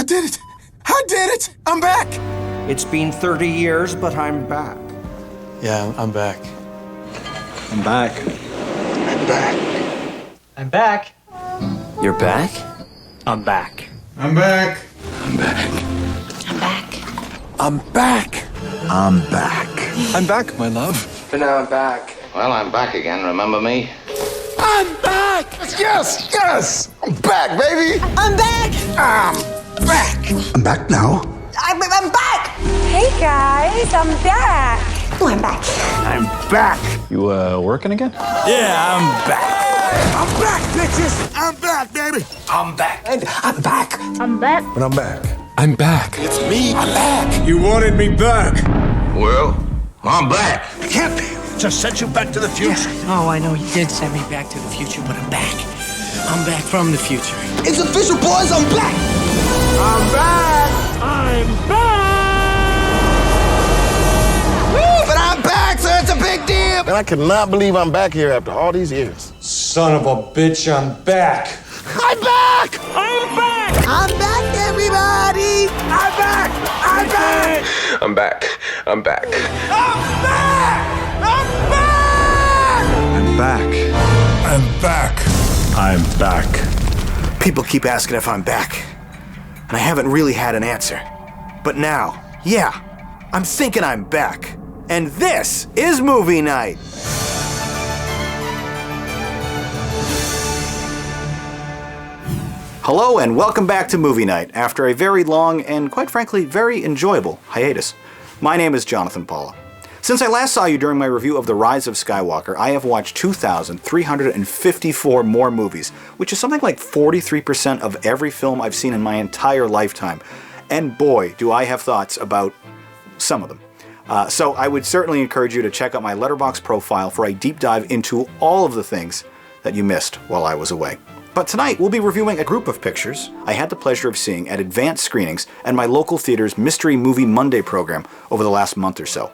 did it! I did it! I'm back! It's been 30 years, but I'm back. Yeah, I'm back. I'm back. I'm back. I'm back. You're back? I'm back. I'm back. I'm back. I'm back. I'm back. I'm back. I'm back, my love. But now I'm back. Well, I'm back again, remember me? I'm back! Yes, yes! I'm back, baby! I'm back. I'm back! I'm back now. I'm back. Hey guys, I'm back. Oh, I'm back. I'm back! You, working again? Yeah, I'm back! I'm back, bitches! I'm back, baby! I'm back. And I'm back. I'm back. But I'm back. I'm back. It's me. I'm back. You wanted me back. Well, I'm back. I can't just send you back to the future. Oh, I know he did send me back to the future, but I'm back. I'm back from the future. It's official, boys. I'm back. I'm back. I'm back. Woo, but I'm back, so it's a big deal. And I cannot believe I'm back here after all these years. Son of a bitch, I'm back. I'm back. I'm back. I'm back, everybody. I'm back. I'm back. I'm back. I'm back. I'm back. I'm back. I'm back. I'm back. I'm back. People keep asking if I'm back, and I haven't really had an answer. But now, yeah, I'm thinking I'm back. And this is Movie Night. Hello and welcome back to Movie Night after a very long and, quite frankly, very enjoyable hiatus. My name is Jonathan Paula. Since I last saw you during my review of The Rise of Skywalker, I have watched 2,354 more movies, which is something like 43% of every film I've seen in my entire lifetime. And boy, do I have thoughts about some of them. So I would certainly encourage you to check out my Letterboxd profile for a deep dive into all of the things that you missed while I was away. But tonight we'll be reviewing a group of pictures I had the pleasure of seeing at advanced screenings and my local theater's Mystery Movie Monday program over the last month or so.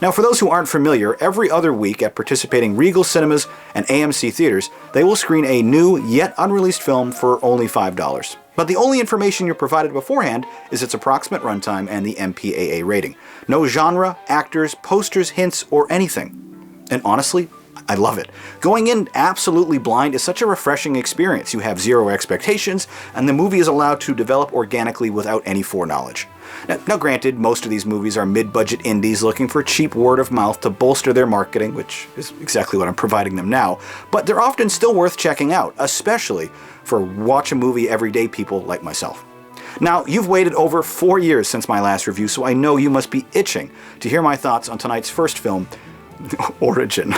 Now, for those who aren't familiar, every other week at participating Regal Cinemas and AMC theaters, they will screen a new yet unreleased film for only $5. But the only information you're provided beforehand is its approximate runtime and the MPAA rating. No genre, actors, posters, hints, or anything. And honestly, I love it. Going in absolutely blind is such a refreshing experience. You have zero expectations, and the movie is allowed to develop organically without any foreknowledge. Now granted, most of these movies are mid-budget indies looking for cheap word of mouth to bolster their marketing, which is exactly what I'm providing them now, but they're often still worth checking out, especially for watch-a-movie everyday people like myself. Now, you've waited over 4 years since my last review, so I know you must be itching to hear my thoughts on tonight's first film, Origin.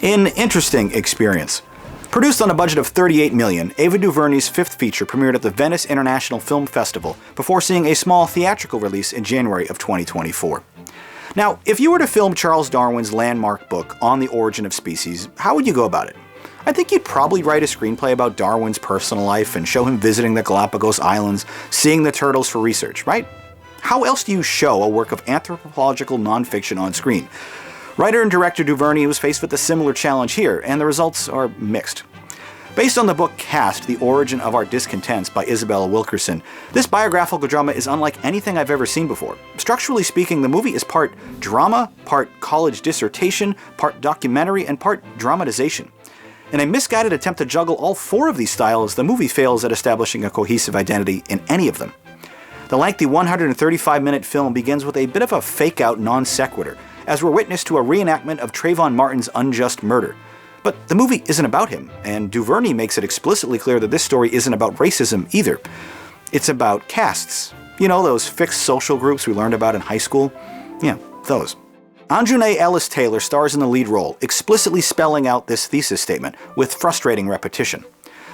An interesting experience. Produced on a budget of $38 million, Ava DuVernay's fifth feature premiered at the Venice International Film Festival before seeing a small theatrical release in January of 2024. Now, if you were to film Charles Darwin's landmark book On the Origin of Species, how would you go about it? I think you'd probably write a screenplay about Darwin's personal life and show him visiting the Galapagos Islands, seeing the turtles for research, right? How else do you show a work of anthropological nonfiction on screen? Writer and director DuVernay was faced with a similar challenge here, and the results are mixed. Based on the book Caste, The Origin of Our Discontents by Isabella Wilkerson, this biographical drama is unlike anything I've ever seen before. Structurally speaking, the movie is part drama, part college dissertation, part documentary, and part dramatization. In a misguided attempt to juggle all four of these styles, the movie fails at establishing a cohesive identity in any of them. The lengthy 135-minute film begins with a bit of a fake-out non sequitur, as we're witness to a reenactment of Trayvon Martin's unjust murder. But the movie isn't about him, and DuVernay makes it explicitly clear that this story isn't about racism either. It's about castes. You know, those fixed social groups we learned about in high school? Yeah, those. Anjune Ellis Taylor stars in the lead role, explicitly spelling out this thesis statement with frustrating repetition.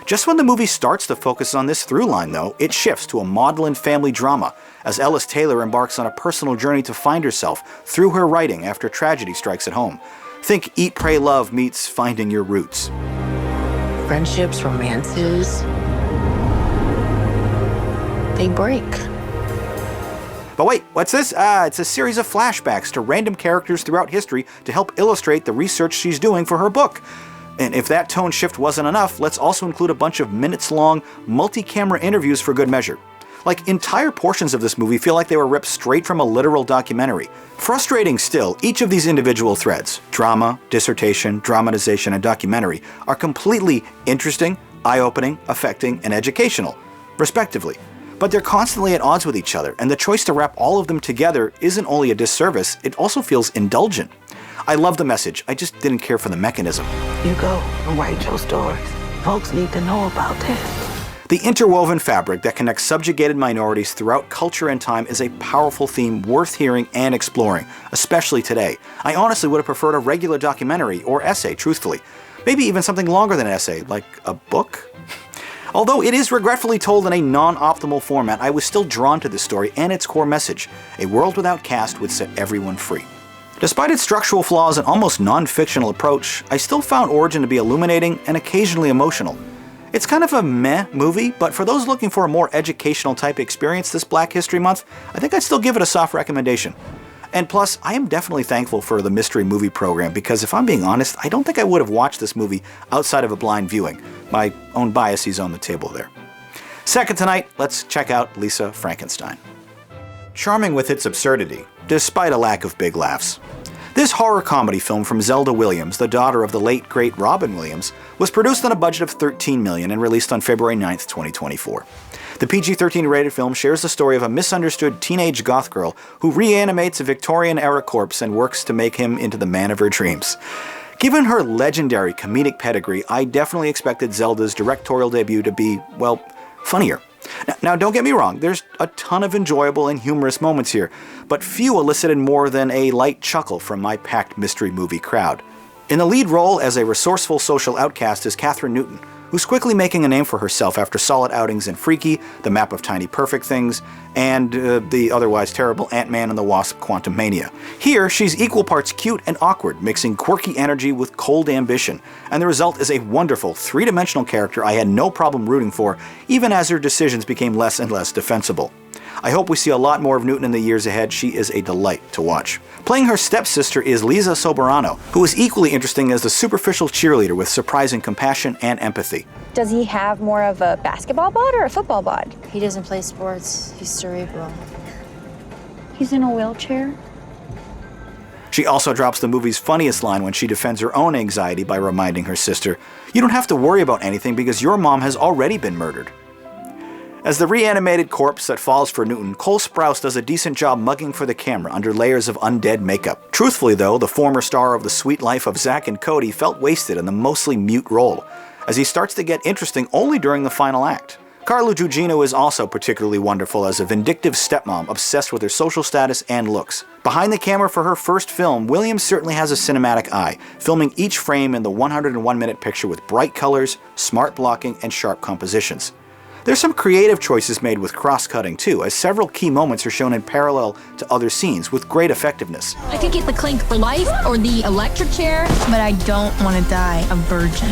Just when the movie starts to focus on this through line, though, it shifts to a maudlin family drama as Ellis Taylor embarks on a personal journey to find herself through her writing after tragedy strikes at home. Think Eat, Pray, Love meets Finding Your Roots. Friendships, romances, they break. But wait, what's this? It's a series of flashbacks to random characters throughout history to help illustrate the research she's doing for her book. And if that tone shift wasn't enough, let's also include a bunch of minutes-long, multi-camera interviews for good measure. Like, entire portions of this movie feel like they were ripped straight from a literal documentary. Frustrating still, each of these individual threads, drama, dissertation, dramatization, and documentary, are completely interesting, eye-opening, affecting, and educational, respectively. But they're constantly at odds with each other, and the choice to wrap all of them together isn't only a disservice, it also feels indulgent. I love the message, I just didn't care for the mechanism. You go and write your stories. Folks need to know about this. The interwoven fabric that connects subjugated minorities throughout culture and time is a powerful theme worth hearing and exploring, especially today. I honestly would have preferred a regular documentary or essay, truthfully. Maybe even something longer than an essay, like a book? Although it is regretfully told in a non-optimal format, I was still drawn to this story and its core message. A world without caste would set everyone free. Despite its structural flaws and almost non-fictional approach, I still found Origin to be illuminating and occasionally emotional. It's kind of a meh movie, but for those looking for a more educational type experience this Black History Month, I think I'd still give it a soft recommendation. And plus, I am definitely thankful for the Mystery Movie Program because if I'm being honest, I don't think I would have watched this movie outside of a blind viewing. My own biases on the table there. Second tonight, let's check out Lisa Frankenstein. Charming with its absurdity, despite a lack of big laughs. This horror comedy film from Zelda Williams, the daughter of the late great Robin Williams, was produced on a budget of $13 million and released on February 9th, 2024. The PG-13 rated film shares the story of a misunderstood teenage goth girl who reanimates a Victorian-era corpse and works to make him into the man of her dreams. Given her legendary comedic pedigree, I definitely expected Zelda's directorial debut to be, well, funnier. Now, don't get me wrong, there's a ton of enjoyable and humorous moments here, but few elicited more than a light chuckle from my packed mystery movie crowd. In the lead role as a resourceful social outcast is Kathryn Newton, who's quickly making a name for herself after solid outings in Freaky, The Map of Tiny Perfect Things, and the otherwise terrible Ant-Man and the Wasp: Quantumania. Here, she's equal parts cute and awkward, mixing quirky energy with cold ambition, and the result is a wonderful, three-dimensional character I had no problem rooting for, even as her decisions became less and less defensible. I hope we see a lot more of Newton in the years ahead. She is a delight to watch. Playing her stepsister is Lisa Soberano, who is equally interesting as the superficial cheerleader with surprising compassion and empathy. Does he have more of a basketball bod or a football bod? He doesn't play sports. He's cerebral. He's in a wheelchair. She also drops the movie's funniest line when she defends her own anxiety by reminding her sister, "You don't have to worry about anything because your mom has already been murdered." As the reanimated corpse that falls for Newton, Cole Sprouse does a decent job mugging for the camera under layers of undead makeup. Truthfully though, the former star of The Sweet Life of Zack and Cody felt wasted in the mostly mute role, as he starts to get interesting only during the final act. Carla Gugino is also particularly wonderful as a vindictive stepmom obsessed with her social status and looks. Behind the camera for her first film, Williams certainly has a cinematic eye, filming each frame in the 101-minute picture with bright colors, smart blocking, and sharp compositions. There's some creative choices made with cross-cutting too, as several key moments are shown in parallel to other scenes with great effectiveness. I could get the clink for life or the electric chair, but I don't want to die a virgin.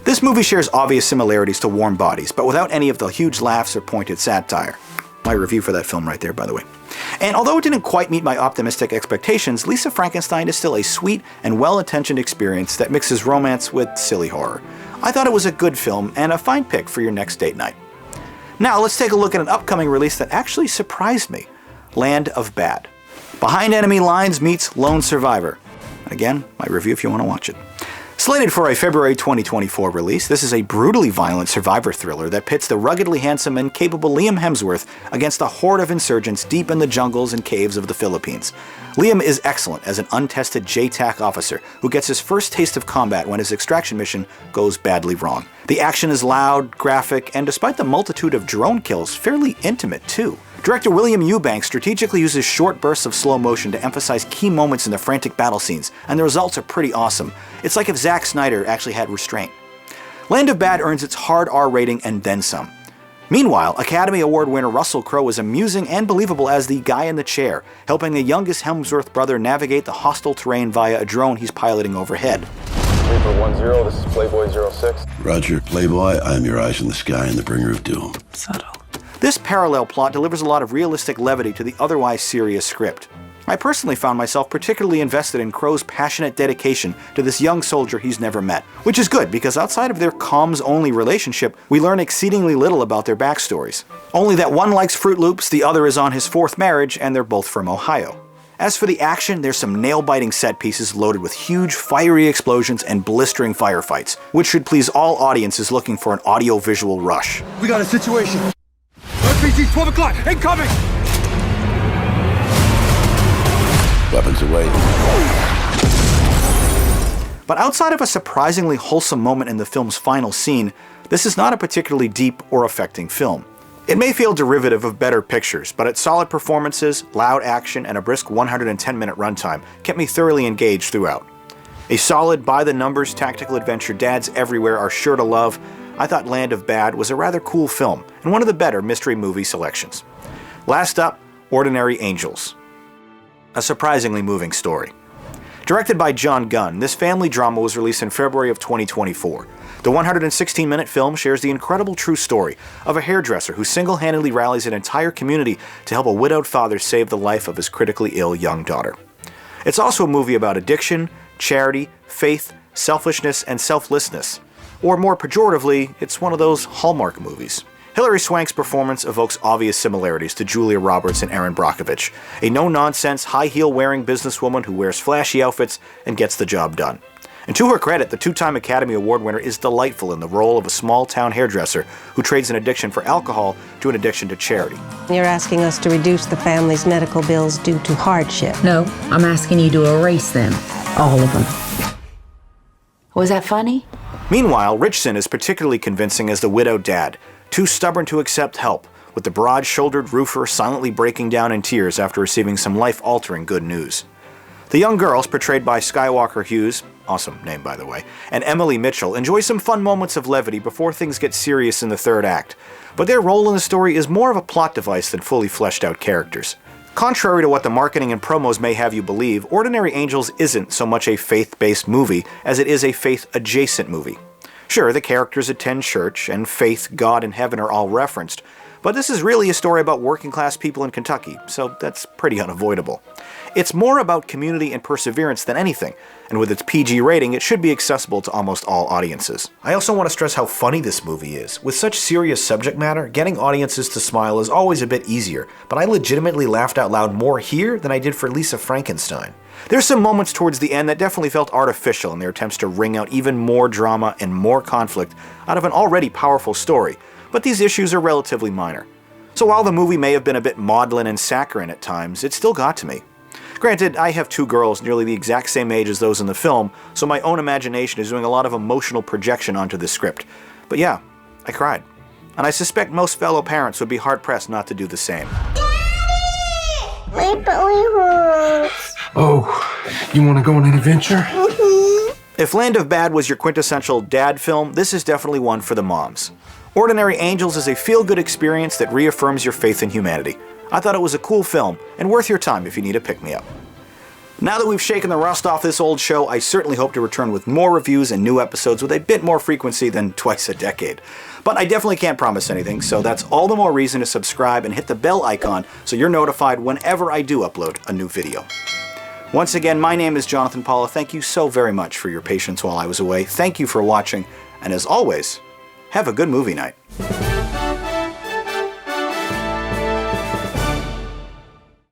This movie shares obvious similarities to Warm Bodies, but without any of the huge laughs or pointed satire. My review for that film right there, by the way. And although it didn't quite meet my optimistic expectations, Lisa Frankenstein is still a sweet and well-intentioned experience that mixes romance with silly horror. I thought it was a good film and a fine pick for your next date night. Now let's take a look at an upcoming release that actually surprised me, Land of Bad. Behind Enemy Lines meets Lone Survivor. Again, my review if you want to watch it. Slated for a February 2024 release, this is a brutally violent survivor thriller that pits the ruggedly handsome and capable Liam Hemsworth against a horde of insurgents deep in the jungles and caves of the Philippines. Liam is excellent as an untested JTAC officer who gets his first taste of combat when his extraction mission goes badly wrong. The action is loud, graphic, and despite the multitude of drone kills, fairly intimate too. Director William Eubanks strategically uses short bursts of slow motion to emphasize key moments in the frantic battle scenes, and the results are pretty awesome. It's like if Zack Snyder actually had restraint. Land of Bad earns its hard R rating and then some. Meanwhile, Academy Award winner Russell Crowe is amusing and believable as the guy in the chair, helping the youngest Hemsworth brother navigate the hostile terrain via a drone he's piloting overhead. Reaper 10, this is Playboy 06. Roger, Playboy, I am your eyes in the sky and the bringer of doom. Subtle. This parallel plot delivers a lot of realistic levity to the otherwise serious script. I personally found myself particularly invested in Crow's passionate dedication to this young soldier he's never met, which is good because outside of their comms-only relationship, we learn exceedingly little about their backstories. Only that one likes Fruit Loops, the other is on his 4th marriage, and they're both from Ohio. As for the action, there's some nail-biting set pieces loaded with huge, fiery explosions and blistering firefights, which should please all audiences looking for an audio-visual rush. We got a situation. RPG 12 o'clock, incoming! Weapons away. But outside of a surprisingly wholesome moment in the film's final scene, this is not a particularly deep or affecting film. It may feel derivative of better pictures, but its solid performances, loud action, and a brisk 110-minute runtime kept me thoroughly engaged throughout. A solid, by-the-numbers tactical adventure dads everywhere are sure to love, I thought Land of Bad was a rather cool film, and one of the better mystery movie selections. Last up, Ordinary Angels. A surprisingly moving story. Directed by John Gunn, this family drama was released in February of 2024. The 116-minute film shares the incredible true story of a hairdresser who single-handedly rallies an entire community to help a widowed father save the life of his critically ill young daughter. It's also a movie about addiction, charity, faith, selfishness, and selflessness. Or more pejoratively, it's one of those Hallmark movies. Hilary Swank's performance evokes obvious similarities to Julia Roberts and Erin Brockovich, a no-nonsense, high-heel-wearing businesswoman who wears flashy outfits and gets the job done. And to her credit, the 2-time Academy Award winner is delightful in the role of a small-town hairdresser who trades an addiction for alcohol to an addiction to charity. You're asking us to reduce the family's medical bills due to hardship. No, I'm asking you to erase them. All of them. Was that funny? Meanwhile, Richson is particularly convincing as the widowed dad, too stubborn to accept help, with the broad-shouldered roofer silently breaking down in tears after receiving some life-altering good news. The young girls, portrayed by Skywalker Hughes, awesome name by the way, and Emily Mitchell, enjoy some fun moments of levity before things get serious in the 3rd act, but their role in the story is more of a plot device than fully fleshed out characters. Contrary to what the marketing and promos may have you believe, Ordinary Angels isn't so much a faith-based movie as it is a faith-adjacent movie. Sure, the characters attend church, and faith, God, and heaven are all referenced, but this is really a story about working-class people in Kentucky, so that's pretty unavoidable. It's more about community and perseverance than anything, and with its PG rating, it should be accessible to almost all audiences. I also want to stress how funny this movie is. With such serious subject matter, getting audiences to smile is always a bit easier, but I legitimately laughed out loud more here than I did for Lisa Frankenstein. There's some moments towards the end that definitely felt artificial in their attempts to wring out even more drama and more conflict out of an already powerful story, but these issues are relatively minor. So while the movie may have been a bit maudlin and saccharine at times, it still got to me. Granted, I have 2 girls nearly the exact same age as those in the film, so my own imagination is doing a lot of emotional projection onto the script. But yeah, I cried. And I suspect most fellow parents would be hard-pressed not to do the same. Daddy! My belly hurts. Oh, you want to go on an adventure? If Land of Bad was your quintessential dad film, this is definitely one for the moms. Ordinary Angels is a feel-good experience that reaffirms your faith in humanity. I thought it was a cool film, and worth your time if you need a pick-me-up. Now that we've shaken the rust off this old show, I certainly hope to return with more reviews and new episodes with a bit more frequency than twice a decade. But I definitely can't promise anything, so that's all the more reason to subscribe and hit the bell icon so you're notified whenever I do upload a new video. Once again, my name is Jonathan Paula. Thank you so very much for your patience while I was away. Thank you for watching, and as always, have a good movie night.